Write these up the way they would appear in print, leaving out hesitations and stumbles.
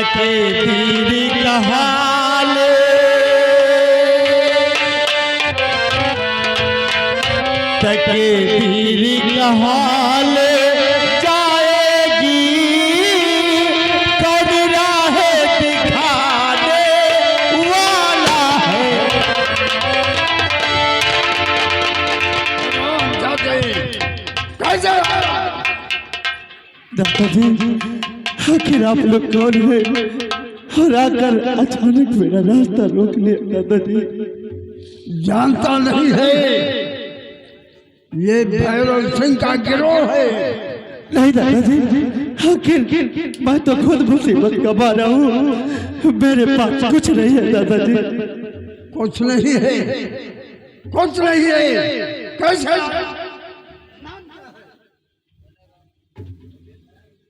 तके तीर कहाल तके तीर कहाल जाएगी कौन राह दिखाने वाला है। दादाजी आखिर आप लोग कौन है और आकर अचानक मेरा रास्ता रोक लिया? दादाजी जानता नहीं है, ये भैरव सिंह का गिरोह है। नहीं दादाजी, आखिर मैं तो खुद मुसीबत कमा रहा हूँ, मेरे पास कुछ नहीं है दादाजी। कुछ नहीं है, कुछ नहीं है, कैसे?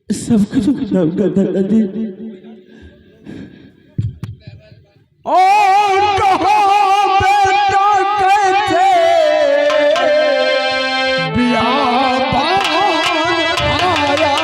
सब कुछ बताऊंगा दादाजी। और कहो बेटा कैसे बियाबान आया,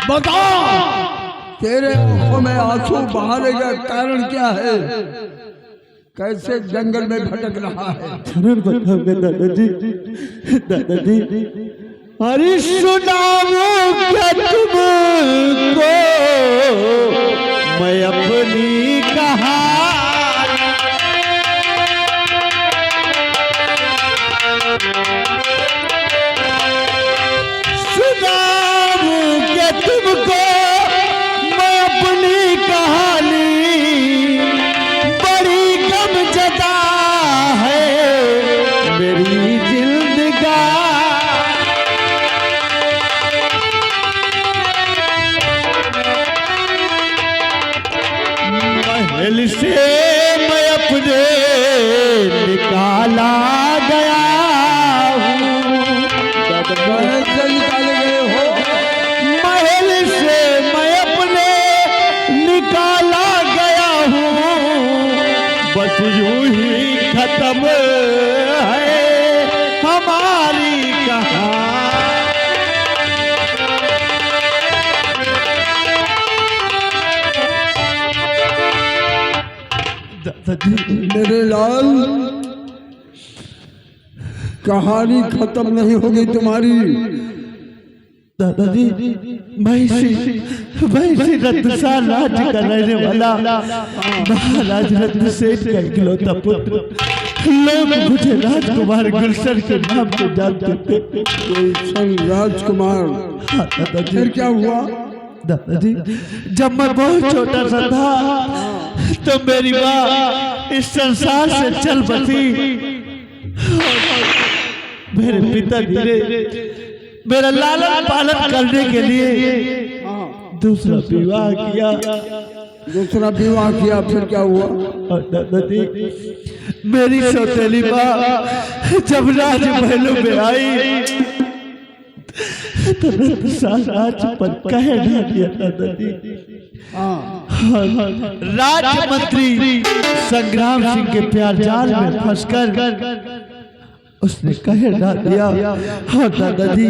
बता तेरे आंखों में आंसू बहाने का कारण क्या है? कैसे जंगल में भटक रहा है? जरूर बताऊंगा दादाजी। दादाजी अरे सुनाऊं क्या तुमको मैं अपनी कहानी, सुनाऊं क्या तुमको मैं अपनी कहानी, बड़ी गमजदा है मेरी जिंदगानी। महल से मैं अपने निकाला गया हूँ। महल से निकाले गए हो? महल से मैं अपने निकाला गया हूँ, बस यूं ही खत्म है हमारी कहानी। मेरे लाल, कहानी खत्म नहीं होगी तुम्हारी। दादाजी मैं इसी रत्नसा राज का रहने वाला महाराज रत्न सेठ का इकलौता पुत्र, लोग मुझे राजकुमार गुलशन के नाम से जानते थे। गुलशन राजकुमार? हाँ दादाजी। फिर क्या हुआ? दादाजी जब मैं बहुत छोटा सा था तो मेरी माँ इस संसार से चल बसी। मेरे पिता ने मेरा लालन पालन करने के लिए दूसरा विवाह किया। दूसरा विवाह किया, फिर क्या हुआ? और दादाजी मेरी सौतेली माँ जब राजमहलों में आई तो राज पर कहे ना दिया दादाजी। राज्य मंत्री संग्राम सिंह के प्यार जाल में फंसकर उसने कहे ना दिया। हाँ दादाजी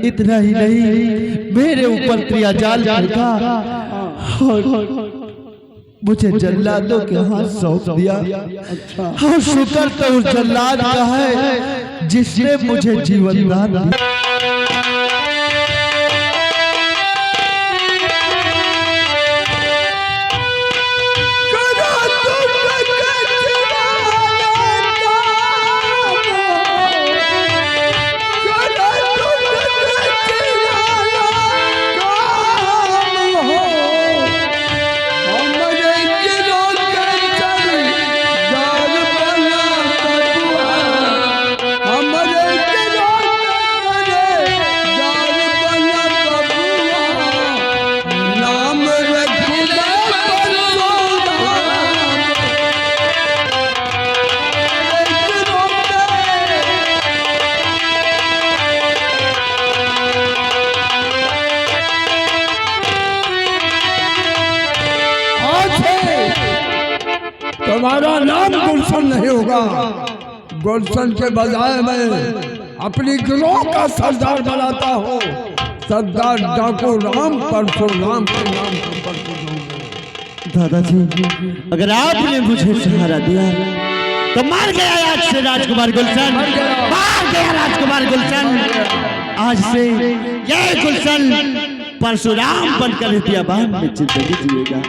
इतना ही नहीं, मेरे ऊपर प्रिया जाल फेंका और मुझे जल्लादों के हाथ सौंप दिया। अच्छा, और शुक्र तो उस जल्लाद का है जिसने मुझे जीवन दान दिया। तुम्हारा नाम गुलशन नहीं होगा। गुलशन के बजाय मैं अपनी गिरोह का सरदार बनाता हूँ। सरदार डाकू राम परशुराम के नाम पर परशुराम। दादाजी, अगर आपने मुझे सहारा दिया तो मर गया आज से राजकुमार गुलशन, मर गया राजकुमार गुलशन। आज से ये गुलशन परशुराम बनकर इतिहास में जिंदगी जिएगा।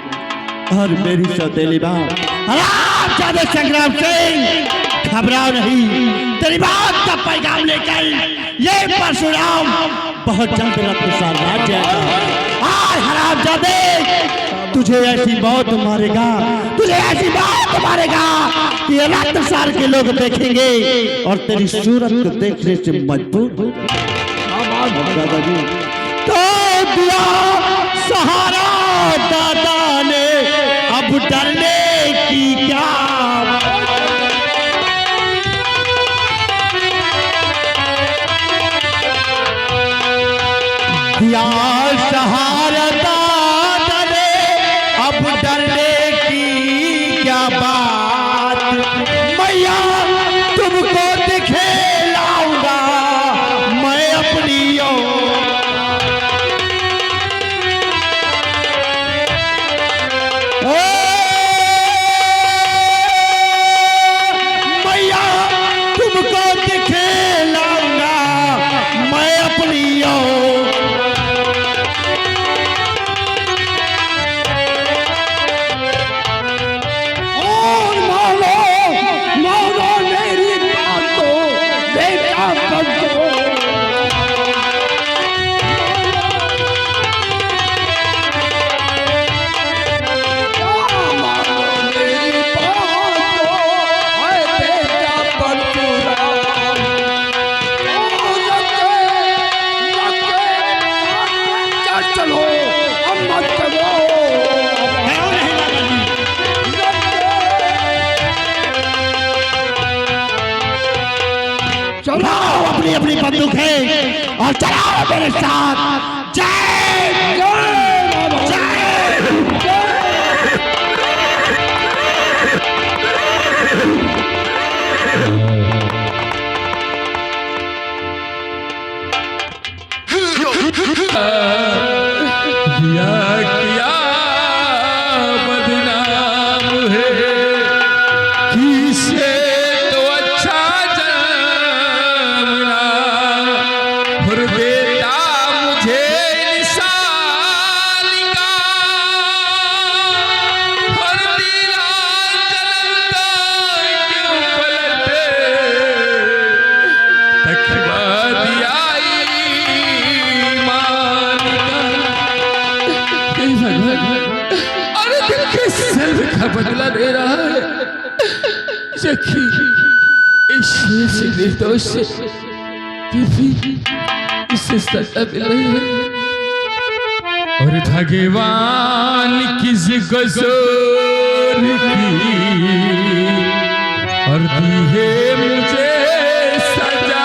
और मेरी सौतेली बात रामजादे संग्राम सिंह, घबराओ नहीं, तेरी बात का पैगाम लेकर ये परशुराम बहुत जल्द रत्नसाल राज जाएगा। आज हरामजादे तुझे ऐसी मौत मारेगा, तुझे ऐसी मौत मारेगा कि ये रत्नसाल के लोग देखेंगे और तेरी सूरत को देखने से मजबूर हो दादाजी। तो दिया सहारा दादा ने, अब डरने की क्या। दिया सहारा दादा ने, अब डरने की क्या बात। मैया तुमको दिखलाऊंगा मैं अपनी अपनी बंदूक है और चलाओ मेरे साथ। जय जय जय। किया बदनाम है किसे तो अच्छा जमना और देता मुझे निशान का हर दिला जलता क्यों पलटे तकवा दिया का बदला दे रहा है। इस निर्दोष से इससे सजा मिल रही है और भगवान किस कसूर की और दी है मुझे सजा।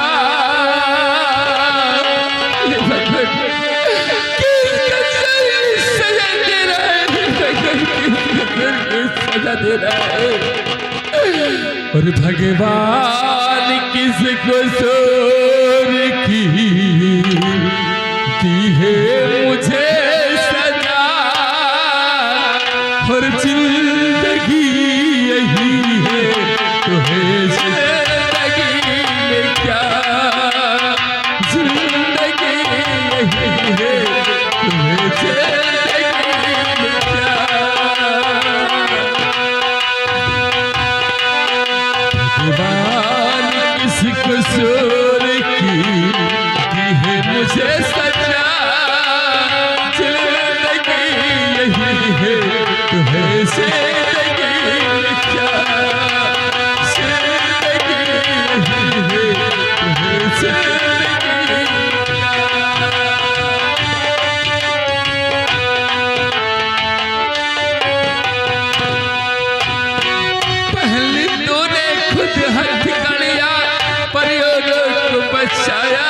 सजा दे रहा है और भगवान किस कसूर की दी है मुझे सजा और चिल्ला भगवान किस कसूर की है मुझे सजा, जिंदगी यही है तो है जिंदगी क्या, जिंदगी यही है तो है जिंदगी क्या। पहले तूने खुद हाथ गड़िया परियों को बचाया,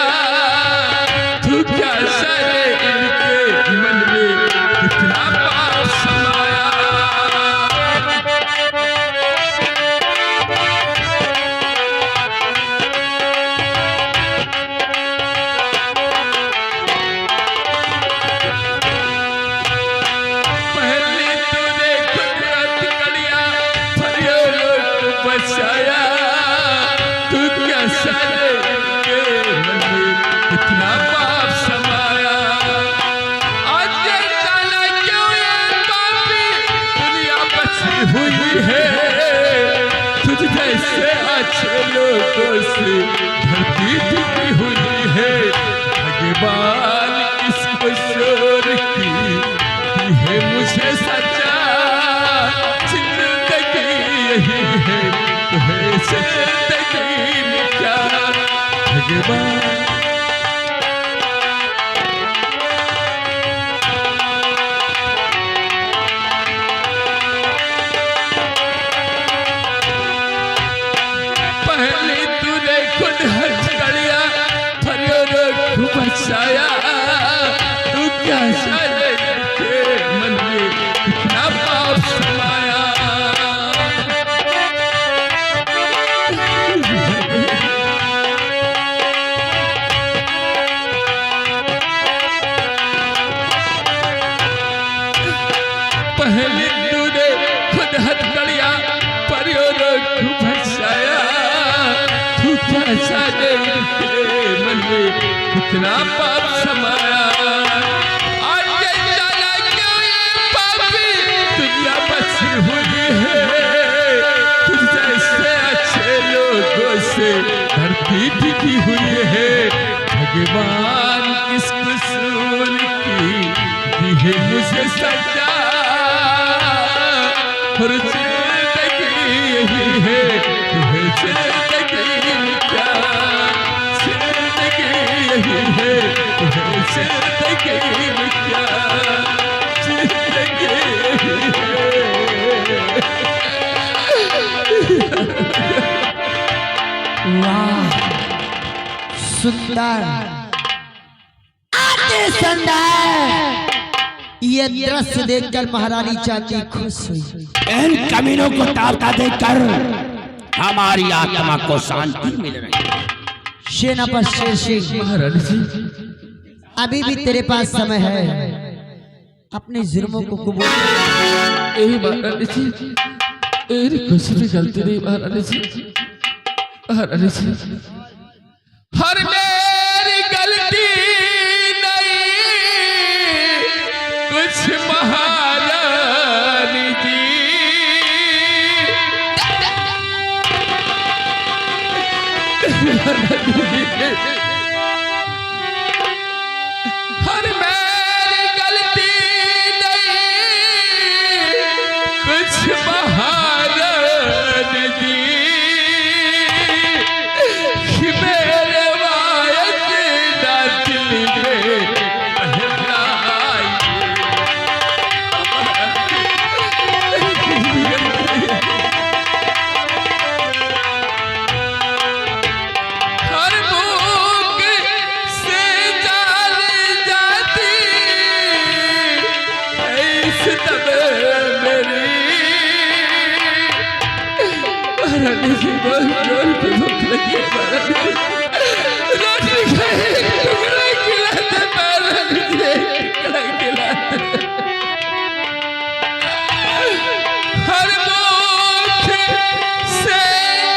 तू क्या सारे इनके मन में कितना पाप समाया। पहले तूने खुद हाथ गड़िया परियों को बचाया, तू क्या सारे इनके मन में कितना पाप समाया। आज ये जाना क्यों ये पापी दुनिया बची हुई है, तुझ जैसे अच्छे लोगों से धरती टिकी हुई है। भगवान किस कसूर की है मुझे सजा, जिंदगी यही है तो है जिंदगी में क्या। भगवान पहले तूने खुद हज गड़िया फरियों को बचाया, तू क्या सारे के मन में कितना पाप समाया। पहले तूने खुद हथ गड़िया परियों को बचाया, तू क्या सारे के मन में कितना पाप समाया। आज ये जाना क्यों ये पापी दुनिया बची हुई है, तुझ जैसे अच्छे लोगों से धरती टिकी हुई है। भगवान किस कसूर की दी है मुझे सजा, और जिंदगी यही है तो है जिंदगी में क्या, जिंदगी यही है तो है जिंदगी में क्या, जिंदगी यही है। वाह सुंदर अति सुंदर। ये दृश्य देखकर महारानी चांदी खुश हुई। इन कमीनों को ताड़ता देकर हमारी आत्मा को शांति मिल रही है। सेनापति शेर सिंह, महारानी जी अभी भी तेरे पास समय है अपने जुर्मों को कबूल कर। यही महारानी जी, मेरी कुछ भी गलती नहीं महारानी जी, महारानी जी हर मेरी गलती नहीं कुछ महारानी जी। हर मेरी गलती नहीं कुछ महारानी जी, मेरे वायद ना दिल में पहला आई। हर भूख से जान जाती इस तब मेरी महारानी जी, बहुत जोर की भूख लगी है महारानी जी, रोटी का एक टुकड़ा खिलाते महारानी जी, एक टुकड़ा खिलाते। हर भूख से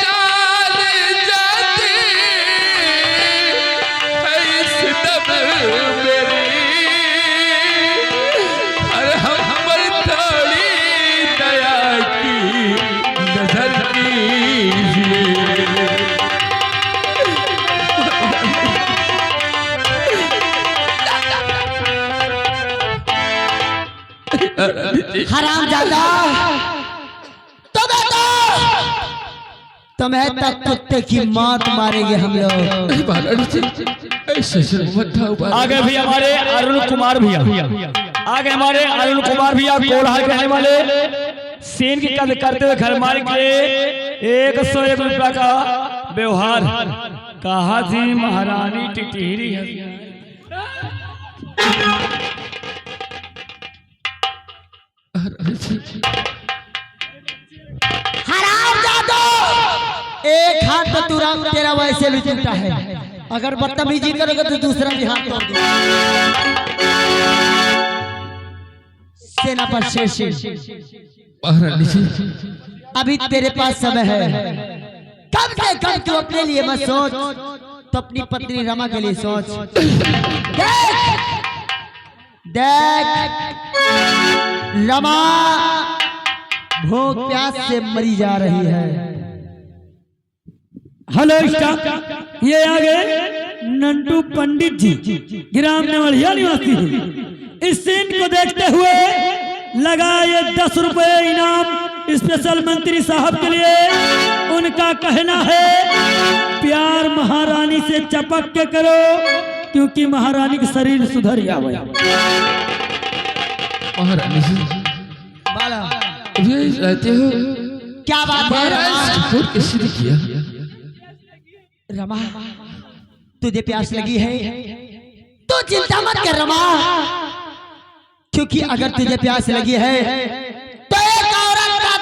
जान जाती है इस दम मेरी, हर हम पर थोड़ी दया की नजर कीजिए। जी हरामजादा, तुम्हें तक कुत्ते की मौत मारेंगे हम लोग। नहीं महारानी जी, ऐसे मत था। आगे भी हमारे अरुण कुमार भैया, आगे हमारे अरुण कुमार भैया कोल्हार कहने वाले सीन की कद करते हुए घर मालिक के 101 रुपया का व्यवहार। कहा थी महारानी टिटिरी है। हरामजादा, एक हाथ तो तेरा वैसे भी टूटा है, अगर बदतमीजी करोगे तो दूसरा भी हाथ तोड़ दूंगा। सेनापति शेषी, महारानी जी अभी तेरे पास समय है, कम से कम तू अपने लिए मत सोच तो अपनी पत्नी रमा के लिए सोच। देख रमा भूख प्यास से मरी जा रही है। हेलो स्टाफ, ये आ गए नंटू पंडित जी, ग्राम नेवलिया निवासी। इस सीन को देखते हुए लगा ये 10 रुपए इनाम स्पेशल मंत्री साहब के लिए। उनका कहना है प्यार महारानी से चपक के करो, क्योंकि महारानी का शरीर सुधर जावे। महारानी जी बाला ये रहते हो, क्या बात है महाराज किसी ने किया? रमा, तुझे प्यास लगी है तो चिंता मत कर रमा, क्योंकि अगर तुझे प्यास लगी है तो एक औरत का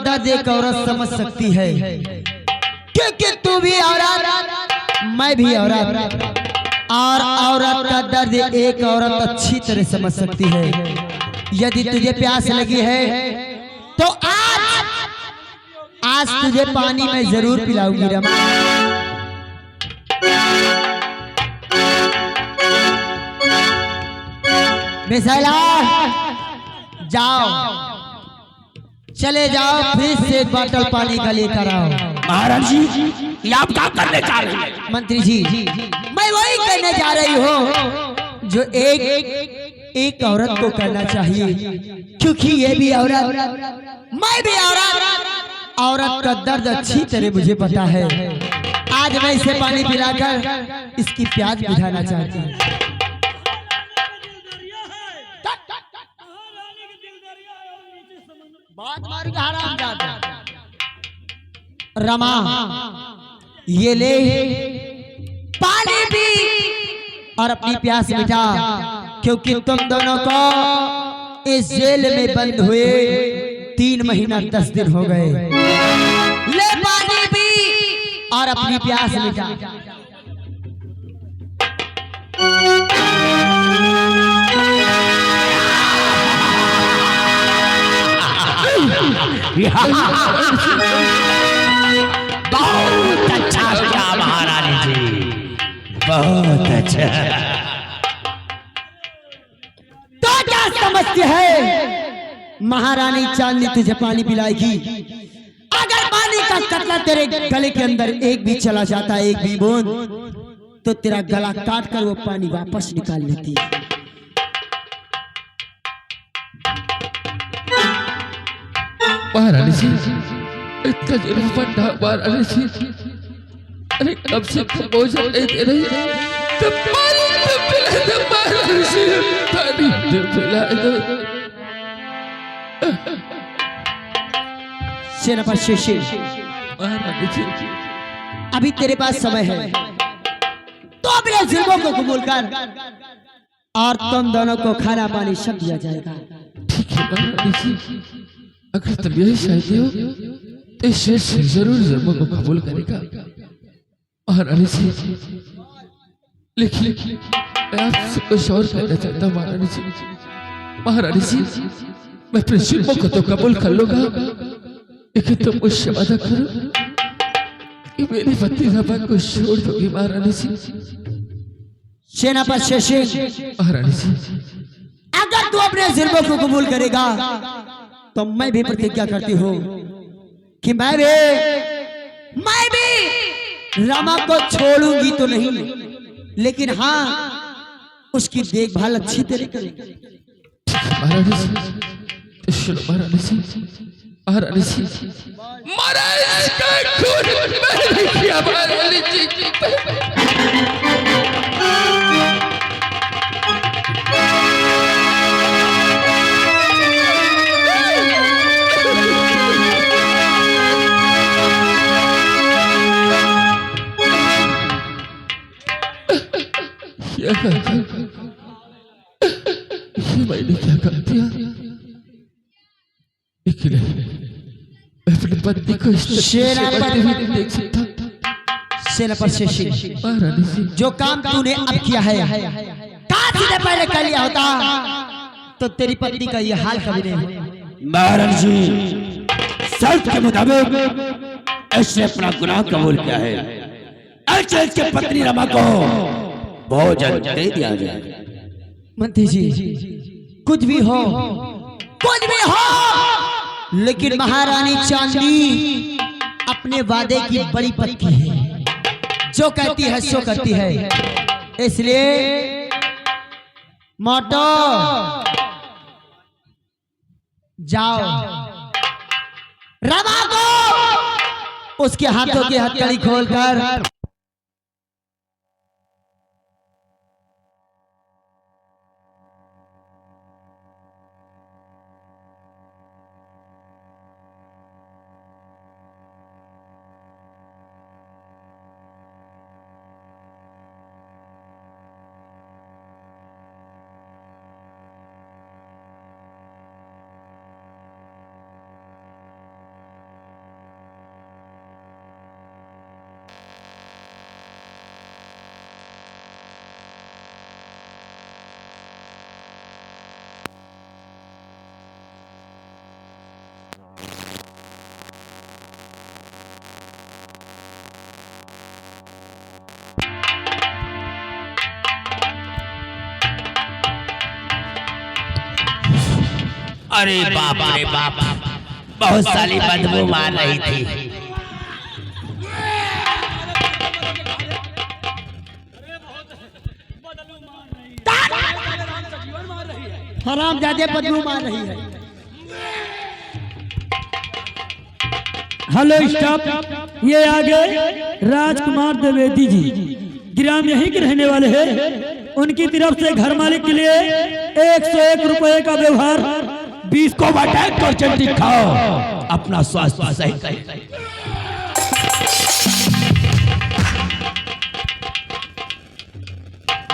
दर्द एक औरत समझ सकती है, क्योंकि तू भी औरत मैं भी औरत, और औरत का दर्द एक औरत अच्छी तरह समझ सकती है। यदि तुझे प्यास लगी है तो आज तुझे पानी में जरूर पिलाऊंगी रमा। मिसाइला, जाओ, चले जाओ, फिर से एक बोतल पानी का लेकर आओ। महाराज जी, ये आप क्या करने जा रहे हैं? मंत्री जी, मैं वही करने जा रही हूँ जो एक औरत को करना चाहिए, क्योंकि ये भी औरत मैं भी औरत का दर्द अच्छी तरह मुझे पता है। आज मैं इसे पानी पिलाकर इसकी प्यास बुझाना चाहती हूँ। रमा, ये ले पानी पी और अपनी प्यास मिटा, क्योंकि तुम दोनों को इस जेल में बंद हुए 3 महीना 10 दिन हो गए। ले पानी पी और अपनी प्यास मिटा। बहुत अच्छा किया महारानी जी, बहुत अच्छा। तो क्या समझती है महारानी चांदनी तुझे पानी पिलाएगी? अगर पानी का कतरा तेरे गले के अंदर एक भी चला जाता, एक भी बूंद, तो तेरा गला काट कर वो पानी वापस निकाल लेती है। महारानी जी इतना जुल्म था महारानी जी, अरे कब से भोजन नहीं दे रही, तो पानी तो पिला दो महारानी जी, पानी तो पिला दो। सेनापति शेषी, महारानी जी अभी तेरे पास समय है, तो अपने जुल्मों को कबूल कर और तुम दोनों को खाना पानी सब दिया जाएगा। ठीक है महारानी जी, अगर तुम यही चाहते हो तो इस शेर से जरूर जुल्मों को कबूल करेगा महारानी जी। लेकिन मैं आपसे कुछ और कहना चाहता हूँ महारानी जी। महारानी जी, मैं अपने जुल्मों को तो कबूल कर लूंगा, लेकिन तुम मुझसे वादा करो कि मेरी पत्नी रमा को छोड़ दोगी महारानी जी। सेनापति शेषी, महारानी जी अगर तू अपने जुल्मों को कबूल करेगा तो मैं भी प्रतिज्ञा करती हूँ कि मैं भी रमा को छोड़ूंगी तो नहीं, लेकिन हाँ उसकी देखभाल अच्छी तरह करूंगी। महाराज का खून मैंने किया महारानी जी की ये मैंने क्या कर दिया? लेकिन मैं अपनी पत्नी को इस सेनापति नहीं देख सकता। सेनापति शेषी, महारानी जी जो काम तूने अब किया है काश ने पहले कर लिया होता तो तेरी पत्नी का ये हाल कभी नहीं होता। महाराज जी, शर्त के मुताबिक ऐसे अपना गुनाह कबूल किया है। ऐसे इसके पत्नी रमा को भोजन दे दिया जाए। मंत्री जी, कुछ भी हो, लेकिन महारानी चांदी अपने वादे की बड़ी पक्की है। जो कहती है सो करती है। इसलिए मोटो जाओ, रमा को उसके हाथों की हथकड़ी खोलकर अरे बाप रे बाप, बहुत सारी बदबू मार रही थी। हरामजादे बदबू मार रही है। हेलो स्टाफ, ये आगे राजकुमार द्विवेदी जी ग्राम यहीं के रहने वाले हैं। उनकी तरफ से घर मालिक के लिए 101 रुपए का व्यवहार 20 को अटैक कर चंडी खाओ, अपना स्वास्थ्य सही करे।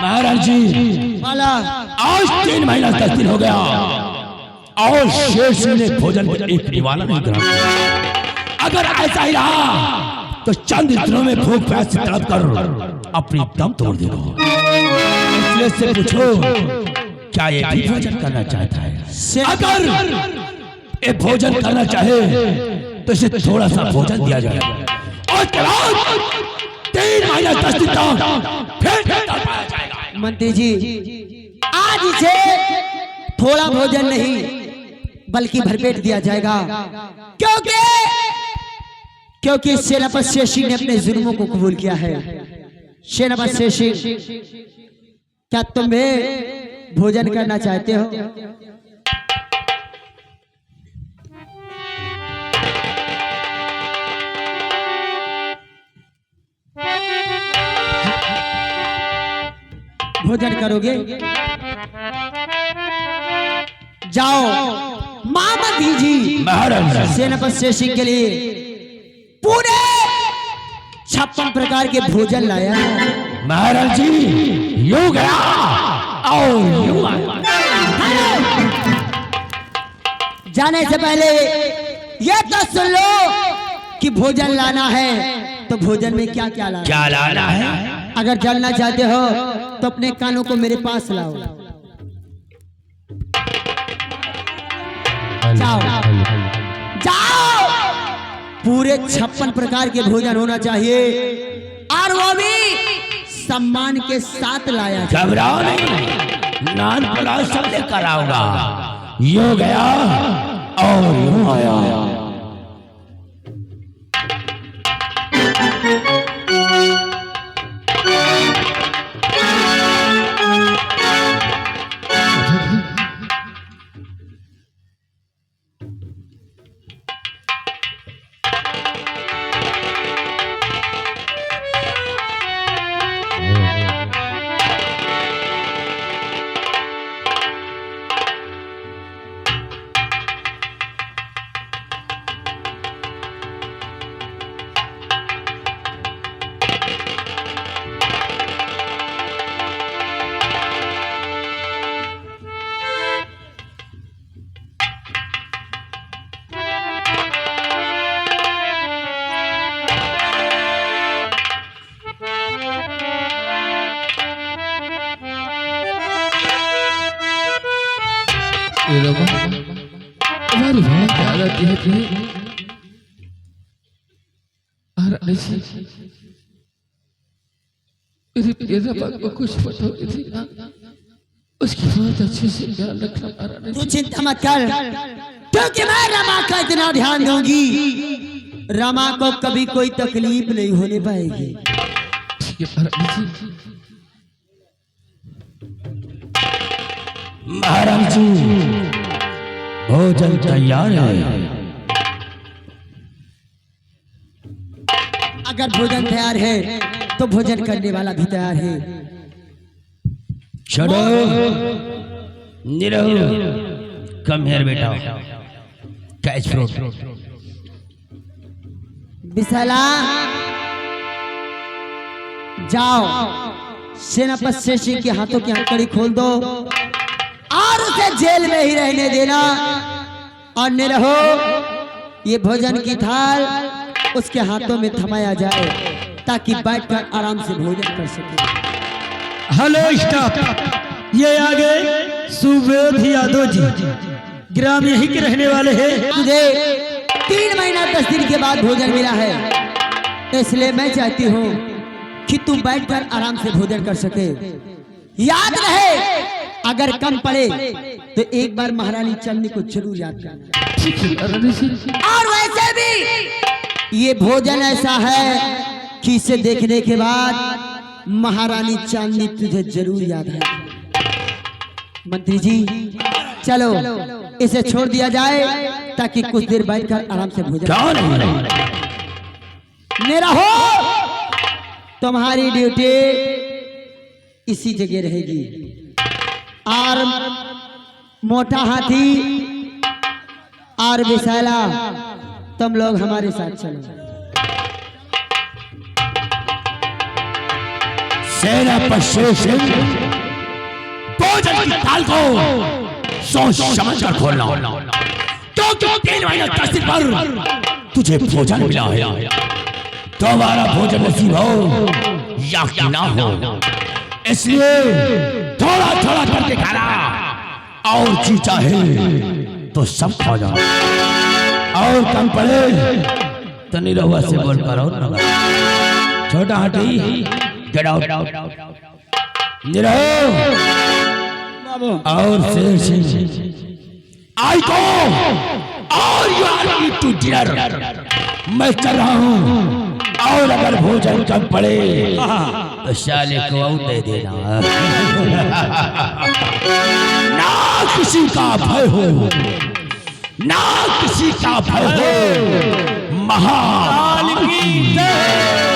महाराज जी, आज 3 महीना 10 दिन हो गया और शेष ने भोजन को एक निवाला नहीं करा। अगर ऐसा ही रहा तो चंद दिनों में भूख प्यास से तड़प कर अपनी दम तोड़ देगा। इसलिए से पूछो, क्या ये भी भोजन करना चाहता है? अगर ये भोजन करना चाहे तो इसे थोड़ा सा भोजन दिया जाए और 3 महीना 10 दिन तक फिर पाया जाएगा। मंत्री जी, आज इसे थोड़ा भोजन नहीं बल्कि भरपेट दिया जाएगा, क्योंकि सेनापति शेषी ने अपने जुर्मों को कबूल किया है। सेनापति शेषी, क्या तुम भी भोजन करना चाहते हो? भोजन करोगे? जाओ, मामदी जी सेनापति शेषी के लिए पूरे 56 प्रकार के भोजन लाया। महाराज जी, यूं गया और यूं आया। जाने से पहले ये तो सुन लो कि भोजन लाना है तो भोजन में क्या क्या लाना? क्या लाना है? अगर जानना चाहते हो तो अपने कानों को मेरे पास लाओ। जाओ जाओ, पूरे 56 प्रकार के भोजन होना चाहिए और वो भी सम्मान के साथ लाया। घबराओ नहीं, नान पुलाव सब लेकर आऊंगा। यूं गया और यूं आया। ये रमा तुम्हारी बात याद आती है प्रिय और ऐसी मेरी प्रिय रमा को कुछ पता होती थी ना उसकी बहुत अच्छे से ख्याल रखना महारानी तू चिंता मत कर क्योंकि मैं रमा का इतना ध्यान दूंगी रमा को कभी कोई तकलीफ नहीं होने पाएगी। ठीक है महारानी जी। महाराज जी भोजन तैयार है। अगर भोजन तैयार है तो भोजन करने वाला भी तैयार है। चलो नीरव कम हियर बेटा कैच फ्रूट। विशाला जाओ सेनापति शेष सिंह के हाथों की हथकड़ी खोल दो और उसे जेल में ही रहने देना और निरहो ये भोजन की थाल उसके हाथों में थमाया जाए ताकि बैठकर आराम से भोजन कर सके। हेलो स्टाफ, ये आगे सुबोध यादव जी ग्राम यहीं के रहने वाले हैं। तुझे 3 महीना 10 दिन के बाद भोजन मिला है इसलिए मैं चाहती हूँ कि तू बैठकर आराम से भोजन कर सके। याद रहे अगर कम पड़े तो एक बार महारानी चंदी को जरूर याद करना। और वैसे भी ये भोजन ऐसा है कि इसे देखने के बाद महारानी चांदनी तुझे जरूर याद है। मंत्री जी चलो इसे छोड़ दिया जाए ताकि कुछ देर बैठकर आराम से भोजन मेरा हो। तुम्हारी ड्यूटी इसी जगह रहेगी और मोटा हाथी और विशाला तुम लोग हमारे साथ चलो। सेनापति सिंह भोजन की थाल को सोच समझ कर खोलना क्योंकि 3 महीने 10 दिन पर तुझे भोजन मिला है। दोबारा भोजन नसीब हो या कि ना हो इसलिए थोड़ा थोड़ा करके खाना और जी चाहे तो सब खा जाओ और कम पड़े तो निरहुआ से बोल कर और छोटा हाथी गेट आउट निरहु और शेर सिंह आई को और यू आर टू डिनर मैं कर रहा हूँ और अगर भोजन कम पड़े तो शाले को और दे देना। ना किसी का भय हो ना किसी का भय हो महाकाल की जय।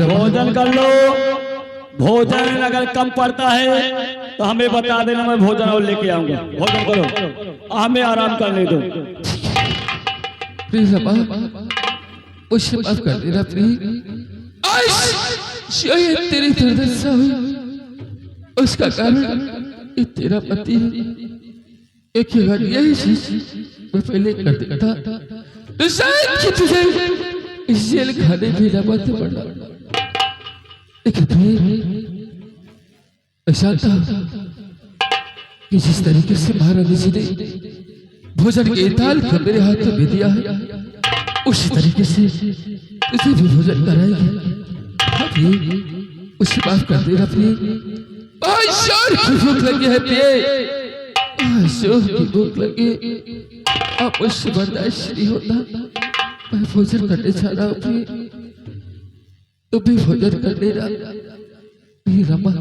भोजन कर लो। भोजन अगर कम पड़ता है तो हमें बता देना, मैं भोजन और लेके आऊंगा। भोजन करो, हमें आराम करने दो। प्लीज उसे माफ कर देना प्लीज। शायद तेरी दुर्दशा हुई उसका कारण ये तेरा पति है। एक ही बार यही चीज मैं पहले कर देता तो शायद कि तुझे इस जेल खाने भी ना मत पड़ना। लेकिन फिर ऐसा था कि जिस तरीके से महारानी जी ने भोजन के थाल को मेरे हाथों में दिया है उसी तरीके से तुझे भी भोजन कराएगी। उसे माफ कर देना प्रिय। शोर की भूख लगी है प्रिय, शोर की भूख लगी। अब उससे बर्दाश्त नहीं होता। मैं भोजन करने जा रहा हूँ प्रिय, तुम भी भोजन कर लेना। रमा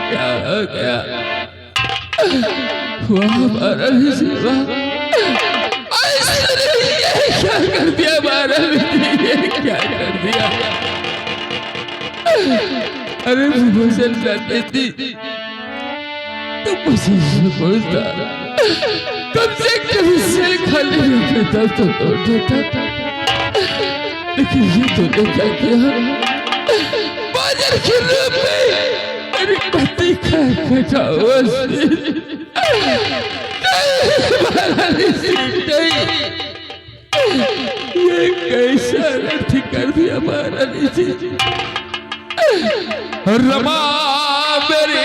क्या हो गया? हमारा क्या कर दिया महाराज जी, ये क्या कर दिया? अरे भूषण जाती थी तो मुझे बोलता, कम से कम सेल खाली रहता तो तोड़ देता। लेकिन ये तो क्या किया, बाजार के रूप में मेरी पति का कटा हुआ सिर ये कैसा रथ कर दिया महारानी जी। रमा मेरी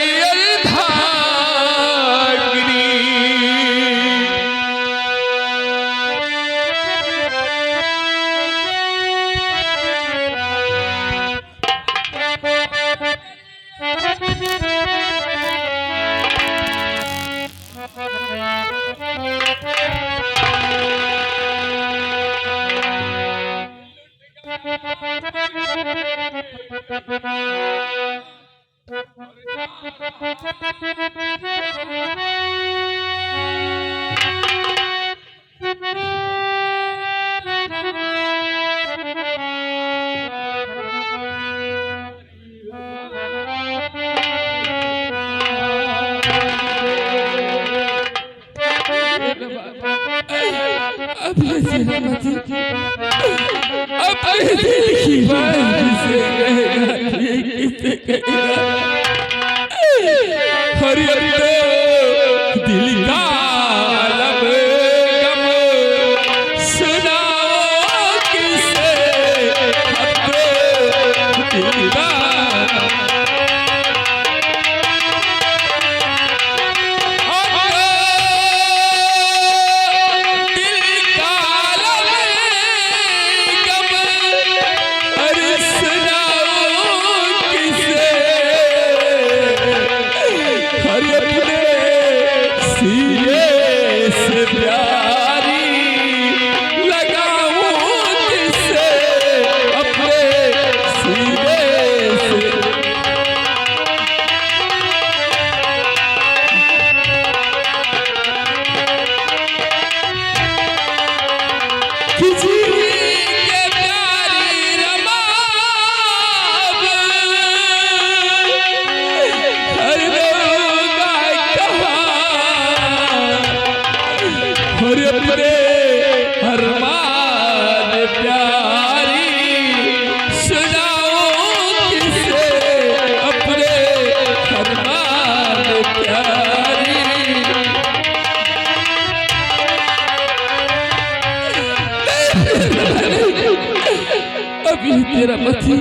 तेरा पति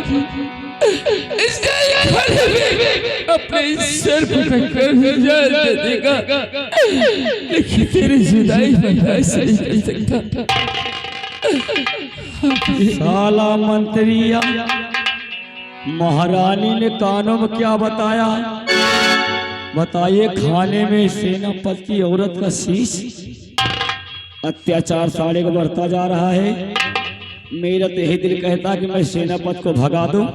अपने सर पर रखकर जान दे देगा, लेकिन तेरी जुदाई बर्दाश्त नहीं कर सकता। साला मंत्रिया, महारानी ने कानों में क्या बताया? बताइए, खाने में सेनापति औरत का शीश, अत्याचार साले को बढ़ता जा रहा है। मेरा तो यही दिल कहता कि मैं सेनापति को भगा दूं,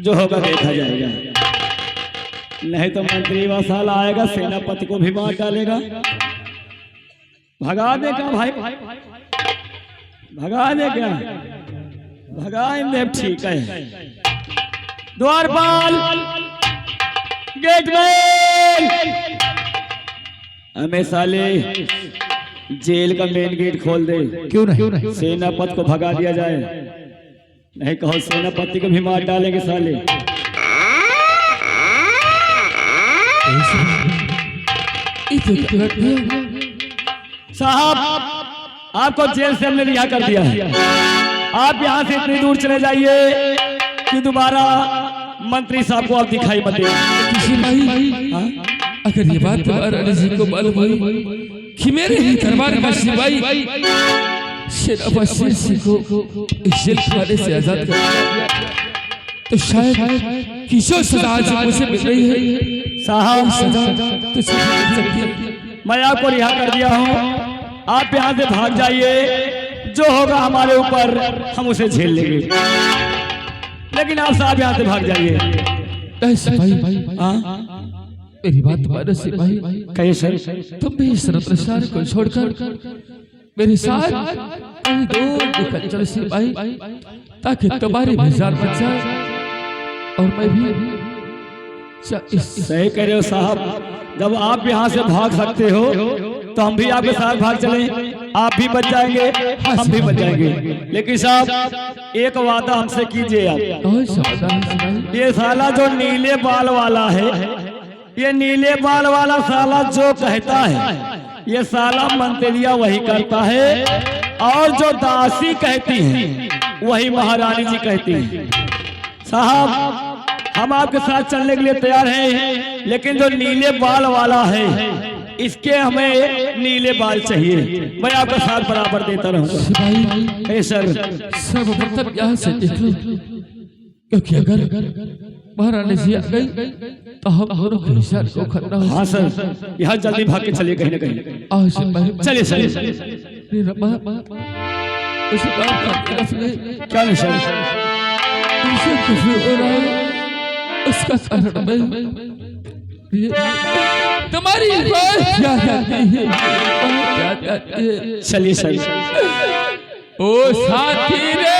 जो होगा देखा जाएगा। नहीं तो मंत्री वा साला आएगा, सेनापति को भी मार डालेगा। भगा दे क्या भाई, भगा दे क्या? भगाएंगे, ठीक है। द्वारपाल, गेटमैन, हमें साले जेल का मेन गेट खोल दे। क्यों नहीं? सेनापति को भगा दिया जाए, नहीं कहो सेनापति को भी मार डालेंगे साले। साहब, आपको जेल से हमने रिहा कर दिया है। आप यहाँ से इतनी दूर चले जाइए कि दोबारा मंत्री साहब को आप दिखाई मत देना। अगर ये बात महारानी जी को मालूम हुई कि मेरे ही दरबार का सिपाही सेनापति सिंह को जेल खाने से आजाद कर दिया, तो शायद किशोर सदा जो मुझे मिल रही है साहब, सदा तो मिल सकती है। मैं आपको रिहा कर दिया हूँ, आप यहाँ से भाग जाइए। जो होगा हमारे ऊपर, हम उसे झेल लेंगे, लेकिन आप साहब यहाँ से भाग जाइए। सिपाही, मेरी बात मानो सिपाही, कैसे? तुम भी इस रत्नसार को छोड़कर मेरे साथ कहीं दूर निकल चलो सिपाही, ताकि तुम्हारी भी जान बच जाए और मैं भी सही कह रहे हो साहब। जब आप यहाँ से भाग सकते हो तो हम भी आपके साथ भाग चलें, आप भी बच जाएंगे, हम भी बच जाएंगे। लेकिन साहब एक वादा हमसे कीजिए आप। ये साला जो नीले बाल वाला है, ये नीले बाल वाला साला जो कहता है ये साला मंतरिया वही करता है, और जो दासी कहती है वही महारानी जी कहती है। साहब हम आपके साथ चलने के लिए तैयार हैं, लेकिन जो नीले बाल वाला है इसके हमें नीले बाल चाहिए। मैं आपका साथ बराबर देता रहूंगा। सर सर्वप्रथम यहाँ से देख लो, क्योंकि अगर महारानी जी आ गई तो हम दोनों के हिसाब को खतरा हो। हाँ सर, यहाँ जल्दी भाग के चलिए कहीं ना कहीं। चलिए सर। उसे बात का तरफ ले क्या नहीं सर? उसे कुछ हो रहा है, उसका कारण मैं तुम्हारी बात क्या कहती है? चलिए सर। ओ साथी रे